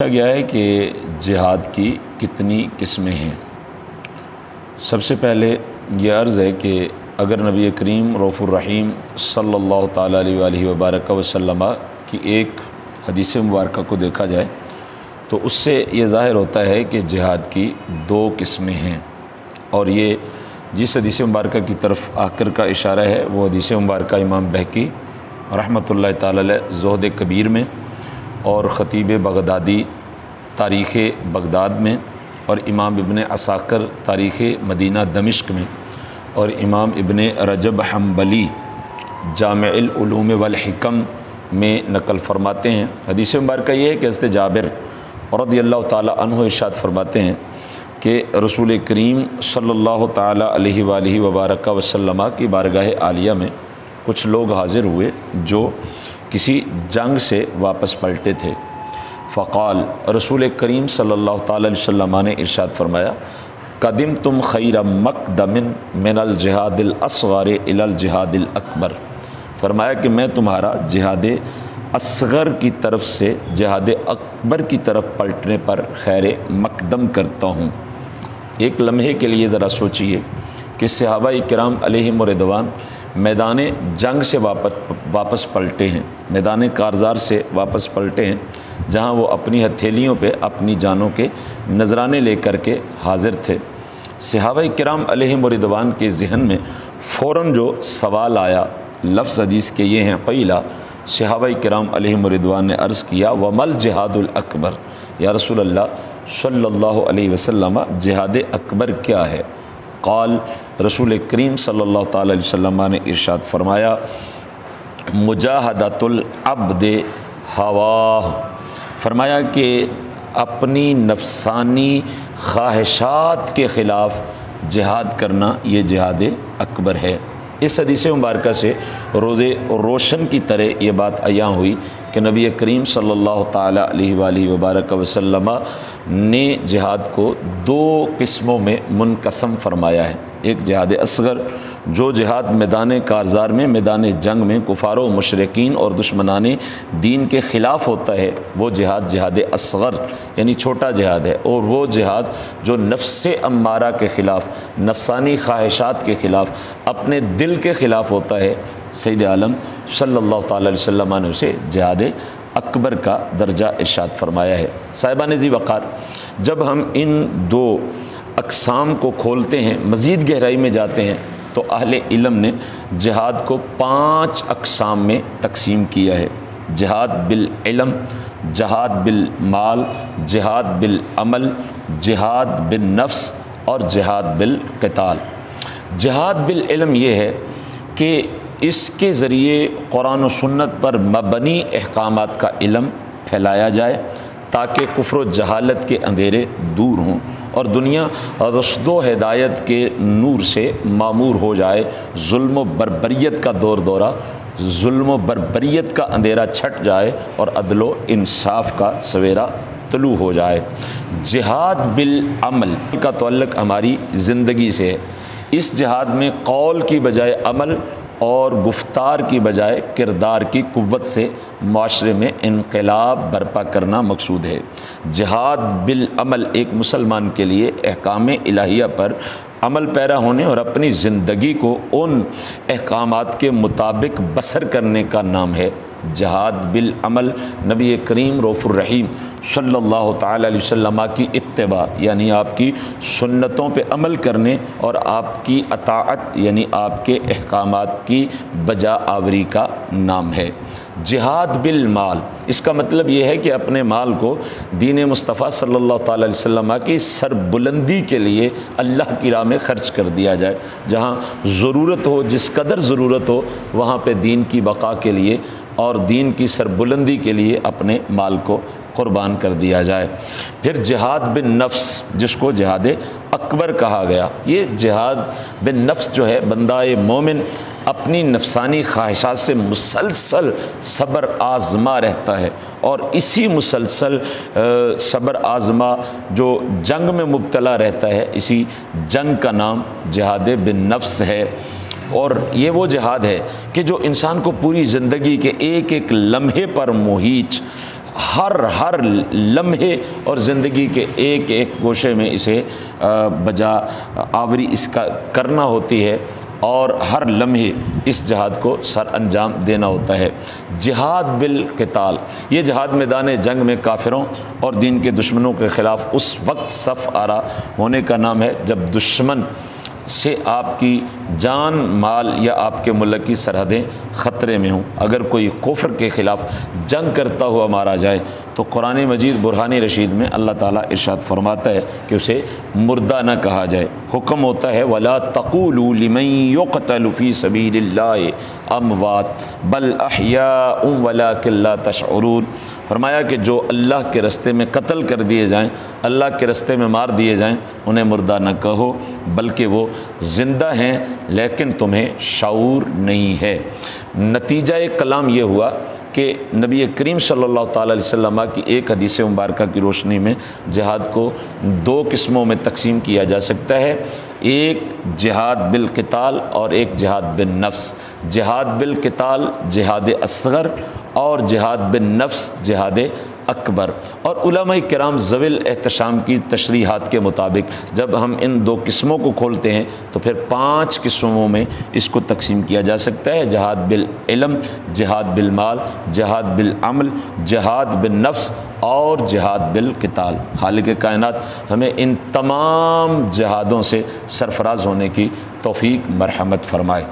کہا گیا ہے کہ جہاد کی کتنی قسمیں ہیں۔ سب سے پہلے یہ عرض ہے کہ اگر نبی کریم رؤوف الرحیم صلی اللہ تعالیٰ علیہ وآلہ وبارک وسلم کی ایک حدیث مبارکہ کو دیکھا جائے تو اس سے یہ ظاہر ہوتا ہے کہ جہاد کی دو قسمیں ہیں، اور یہ جس حدیث مبارکہ کی طرف آخر کا اشارہ ہے وہ حدیث مبارکہ امام بہقی رحمۃ اللہ تعالیٰ علیہ زہد کبیر میں، اور خطیب بغدادی تاریخ بغداد میں، اور امام ابن عساکر تاریخ مدینہ دمشق میں، اور امام ابن رجب حنبلی جامع العلوم والحکم میں نقل فرماتے ہیں۔ حدیث مبارکہ یہ ہے کہ حضرت جابر رضی اللہ تعالیٰ عنہ ارشاد فرماتے ہیں کہ رسول کریم صلی اللہ تعالیٰ علیہ وآلہ وبارک وسلم کی بارگاہ عالیہ میں کچھ لوگ حاضر ہوئے جو کسی جنگ سے واپس پلٹے تھے۔ فقال، رسول کریم صلی اللہ تعالیٰ علیہ وسلم نے ارشاد فرمایا، قدمتم خیر مقدم من الجہاد الاصغر الی الجہاد الاکبر۔ فرمایا کہ میں تمہارا جہاد اصغر کی طرف سے جہاد اکبر کی طرف پلٹنے پر خیر مقدم کرتا ہوں۔ ایک لمحے کے لیے ذرا سوچئے کہ صحابہ کرام علیہم رضوان میدان جنگ سے واپس پلٹے ہیں، میدان کارزار سے واپس پلٹے ہیں، جہاں وہ اپنی ہتھیلیوں پہ اپنی جانوں کے نذرانے لے کر کے حاضر تھے۔ صحابہ کرام علیہم رضوان کے ذہن میں فوراً جو سوال آیا، لفظ حدیث کے یہ ہیں، قیلا، صحابہ کرام علیہم رضوان نے عرض کیا، ومل جہاد الاکبر، یا رسول اللہ صلی اللہ علیہ وسلم جہاد اکبر کیا ہے؟ قال، رسول کریم صلی اللہ تعالیٰ علیہ وسلم نے ارشاد فرمایا، مجاہدۃ العبد ہواہ، فرمایا کہ اپنی نفسانی خواہشات کے خلاف جہاد کرنا یہ جہاد اکبر ہے۔ اس حدیث مبارکہ سے روشن کی طرح یہ بات عیاں ہوئی کہ نبی کریم صلی اللہ تعالیٰ علیہ وآلہ وبارک وسلم نے جہاد کو دو قسموں میں منقسم فرمایا ہے۔ ایک جہاد اصغر، جو جہاد میدان کارزار میں، میدان جنگ میں کفار و مشرکین اور دشمنان دین کے خلاف ہوتا ہے، وہ جہاد جہاد اصغر یعنی چھوٹا جہاد ہے، اور وہ جہاد جو نفس امارہ کے خلاف، نفسانی خواہشات کے خلاف، اپنے دل کے خلاف ہوتا ہے، سید عالم صلی اللہ تعالیٰ علیہ وسلم نے اسے جہاد اکبر کا درجہ ارشاد فرمایا ہے۔ صاحبان ذی وقار، جب ہم ان دو اقسام کو کھولتے ہیں، مزید گہرائی میں جاتے ہیں، تو اہل علم نے جہاد کو 5 اقسام میں تقسیم کیا ہے۔ جہاد بالعلم، جہاد بالمال، جہاد بالعمل، جہاد بالنفس، اور جہاد بالقتال۔ جہاد بالعلم یہ ہے کہ اس کے ذریعے قرآن و سنت پر مبنی احکامات کا علم پھیلایا جائے تاکہ کفر و جہالت کے اندھیرے دور ہوں اور دنیا رشد و ہدایت کے نور سے معمور ہو جائے، ظلم و بربریت کا دورہ، ظلم و بربریت کا اندھیرا چھٹ جائے، اور عدل و انصاف کا سویرا طلوع ہو جائے۔ جہاد بالعمل کا تعلق ہماری زندگی سے ہے۔ اس جہاد میں قول کی بجائے عمل اور گفتار کی بجائے کردار کی قوت سے معاشرے میں انقلاب برپا کرنا مقصود ہے۔ جہاد بالعمل ایک مسلمان کے لیے احکام الہیہ پر عمل پیرا ہونے اور اپنی زندگی کو ان احکامات کے مطابق بسر کرنے کا نام ہے۔ جہاد بالعمل نبی کریم رؤوف الرحیم صلی اللہ تعالیٰ علیہ وسلم کی اتباع یعنی آپ کی سنتوں پہ عمل کرنے اور آپ کی اطاعت یعنی آپ کے احکامات کی بجا آوری کا نام ہے۔ جہاد بالمال، اس کا مطلب یہ ہے کہ اپنے مال کو دین مصطفیٰ صلی اللہ تعالیٰ علیہ وسلم کی سربلندی کے لیے اللہ کی راہ میں خرچ کر دیا جائے۔ جہاں ضرورت ہو، جس قدر ضرورت ہو، وہاں پہ دین کی بقا کے لیے اور دین کی سربلندی کے لیے اپنے مال کو قربان کر دیا جائے۔ پھر جہاد بالنفس، جس کو جہاد اکبر کہا گیا، یہ جہاد بالنفس جو ہے، بندہ مومن اپنی نفسانی خواہشات سے مسلسل صبر آزما رہتا ہے، اور اسی مسلسل صبر آزما جو جنگ میں مبتلا رہتا ہے، اسی جنگ کا نام جہاد بالنفس ہے۔ اور یہ وہ جہاد ہے کہ جو انسان کو پوری زندگی کے ایک ایک لمحے پر محیط ہر لمحے اور زندگی کے ایک ایک گوشے میں اسے بجا آوری اس کا کرنا ہوتی ہے، اور ہر لمحے اس جہاد کو سر انجام دینا ہوتا ہے۔ جہاد بالقتال، یہ جہاد میدان جنگ میں کافروں اور دین کے دشمنوں کے خلاف اس وقت صف آرا ہونے کا نام ہے جب دشمن سے آپ کی جان مال یا آپ کے ملک کی سرحدیں خطرے میں ہوں۔ اگر کوئی کفر کے خلاف جنگ کرتا ہوا مارا جائے تو قرآن مجید برہان رشید میں اللہ تعالیٰ ارشاد فرماتا ہے کہ اسے مردہ نہ کہا جائے۔ حکم ہوتا ہے وَلَا تَقُولُوا لِمَن يُقْتَلُ فِي سَبِيلِ اللَّهِ أَمْوَاتٌ بَلْ أَحْيَاءٌ وَلَكِن لَا تَشْعُرُونَ۔ فرمایا کہ جو اللہ کے رستے میں قتل کر دیے جائیں، اللہ کے رستے میں مار دیے جائیں، انہیں مردہ نہ کہو، بلکہ وہ زندہ ہیں لیکن تمہیں شعور نہیں ہے۔ نتیجہ کلام یہ ہوا کہ نبی کریم صلی اللہ تعالیٰ علیہ وسلم کی ایک حدیث مبارکہ کی روشنی میں جہاد کو دو قسموں میں تقسیم کیا جا سکتا ہے، ایک جہاد بالقتال اور ایک جہاد بالنفس۔ جہاد بالقتال جہاد اصغر اور جہاد بالنفس جہاد اکبر۔ اور علماء کرام ذوی الاحتشام کی تشریحات کے مطابق جب ہم ان دو قسموں کو کھولتے ہیں تو پھر 5 قسموں میں اس کو تقسیم کیا جا سکتا ہے، جہاد بالعلم، جہاد بالمال، جہاد بالعمل، جہاد بالنفس اور جہاد بالقتال۔ خالق کائنات ہمیں ان تمام جہادوں سے سرفراز ہونے کی توفیق مرحمت فرمائے۔